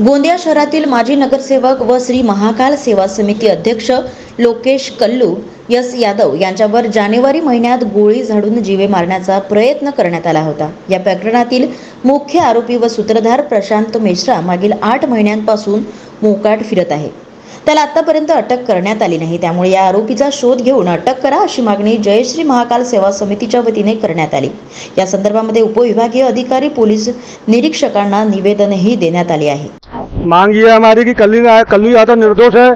गोंदिया शहरातील माजी नगरसेवक व श्री महाकाल सेवा समिती अध्यक्ष लोकेश कल्लू एस यादव यांच्यावर जानेवारी महिन्यात गोळी झाडून जीवे मारण्याचा प्रयत्न करण्यात आला होता। या प्रकरणातील मुख्य आरोपी व सूत्रधार प्रशांत मेश्राम मागील 8 महिन्यांपासून मोकाट फिरत आहे। त्याला आतापर्यंत अटक करण्यात आली नाही। त्यामुळे या आरोपीचा शोध घेऊन अटक करा अशी मागणी जयश्री महाकाल सेवा समितीच्या वतीने करण्यात आली। या संदर्भामध्ये उपविभागीय अधिकारी पोलीस निरीक्षकांना निवेदनही देण्यात आले आहे। मांग ये हमारी कि कल्लू यादव निर्दोष है,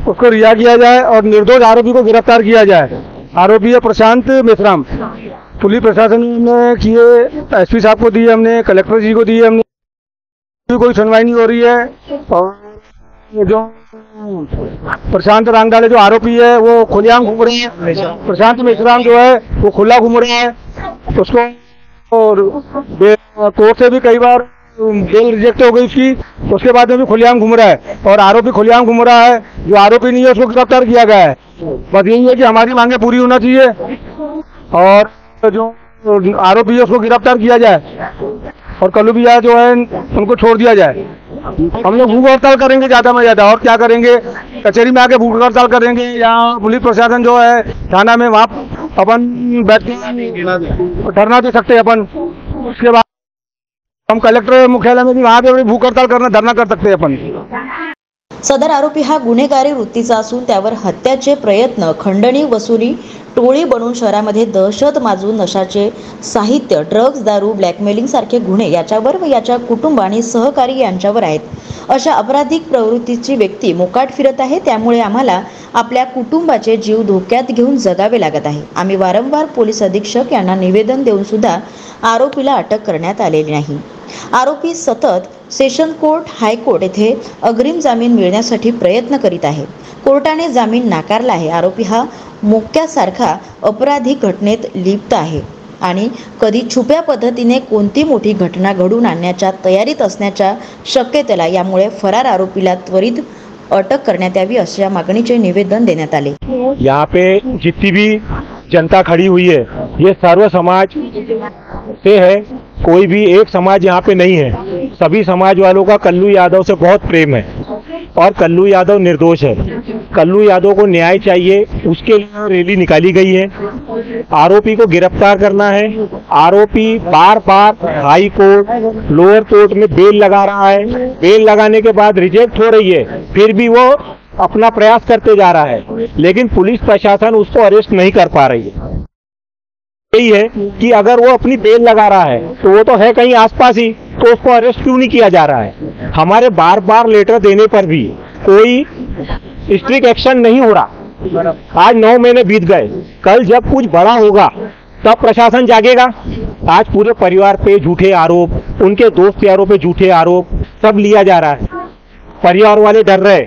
उसको रिहा किया जाए और निर्दोष आरोपी को गिरफ्तार किया जाए। आरोपी है प्रशांत मेश्राम। पुलिस प्रशासन ने किए, एसपी साहब को दिए हमने, कलेक्टर जी को दिए हमने, कोई सुनवाई नहीं हो रही है। और जो प्रशांत रांगडाले जो आरोपी है वो खुलेआम घूम रहे हैं। प्रशांत मेश्राम जो है वो खुला घूम रहे हैं। उसको और कोर्ट से भी कई बार बेल रिजेक्ट हो गई उसकी, उसके बाद में भी खुलेआम घूम रहा है। और आरोपी खुलेआम घूम रहा है, जो आरोपी नहीं है उसको गिरफ्तार किया गया है। बस यही है कि हमारी मांगे पूरी होना चाहिए और जो आरोपी है उसको गिरफ्तार किया जाए और कल्लू भैया जो है उनको छोड़ दिया जाए। हम लोग भूख हड़ताल करेंगे ज्यादा में ज्यादा, और क्या करेंगे, कचहरी में आके भूख हड़ताल करेंगे या पुलिस प्रशासन जो है थाना में वहाँ अपन बैठ के धरना दे सकते हैं अपन। उसके बाद हम कलेक्टर मुख्यालय में भी वहाँ पे भूख हड़ताल करना, धरना कर सकते हैं अपन। सदर आरोपी हा गुन्हेगारी वृत्तीचा असून त्यावर हत्याचे प्रयत्न, खंडणी वसुली, टोळी बनवून शहरामध्ये दहशत माजून नशाचे साहित्य, ड्रग्ज, दारू, ब्लॅकमेलिंग सारखे गुन्हे याच्यावर व याच्या कुटुंब आणि सहकारी यांच्यावर आहेत। अशा अपराधिक प्रवृत्तीची व्यक्ती मोकाट फिरत आहे। त्यामुळे आम्हाला आपल्या कुटुंबाचे जीव धोक्यात घेऊन जगावे लागत आहे। आम्ही वारंवार पोलीस अधीक्षक यांना निवेदन देऊन सुद्धा आरोपीला अटक करण्यात आलेली नाही। आरोपी सतत सेशन कोर्ट, हायकोर्ट येथे अग्रिम जामीन मिळण्यासाठी प्रयत्न करीत आहे। कोर्टाने जामीन नाकारला आहे। आरोपी हा मोक्यासारखा अपराधिक घटनेत लिप्त आहे आणि कधी छुप्या पद्धतीने कोणती मोठी घटना घडून आणण्याच्या तयारीत असण्याच्या शक्यतेला, यामुळे फरार आरोपीला त्वरित अटक करण्यात यावी अशा मागणीचे निवेदन देण्यात आले। यहाँ पे जितनी भी जनता खड़ी हुई है ये सर्व समाज से है, कोई भी एक समाज यहाँ पे नहीं है। सभी समाज वालों का कल्लू यादव से बहुत प्रेम है और कल्लू यादव निर्दोष है। कल्लू यादव को न्याय चाहिए, उसके लिए रैली निकाली गई है। आरोपी को गिरफ्तार करना है। आरोपी बार बार हाई कोर्ट, लोअर कोर्ट में बेल लगा रहा है। बेल लगाने के बाद रिजेक्ट हो रही है, फिर भी वो अपना प्रयास करते जा रहा है, लेकिन पुलिस प्रशासन उसको अरेस्ट नहीं कर पा रही है। यही है कि अगर वो अपनी बेल लगा रहा है तो वो तो है कहीं आसपास ही, तो उसको अरेस्ट क्यों नहीं किया जा रहा है। हमारे बार बार लेटर देने पर भी कोई स्ट्रिक्ट एक्शन नहीं हो रहा। आज 9 महीने बीत गए, कल जब कुछ बड़ा होगा तब प्रशासन जागेगा। आज पूरे परिवार पे झूठे आरोप, उनके दोस्त यारों पे झूठे आरोप सब लिया जा रहा है। परिवार वाले डर रहे,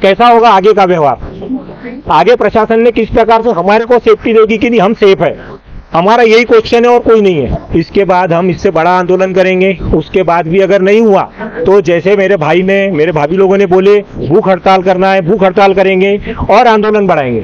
कैसा होगा आगे का व्यवहार। आगे प्रशासन ने किस प्रकार से हमारे को सेफ्टी देगी कि नहीं हम सेफ है, हमारा यही क्वेश्चन है और कोई नहीं है। इसके बाद हम इससे बड़ा आंदोलन करेंगे। उसके बाद भी अगर नहीं हुआ तो जैसे मेरे भाभी लोगों ने बोले भूख हड़ताल करना है, भूख हड़ताल करेंगे और आंदोलन बढ़ाएंगे।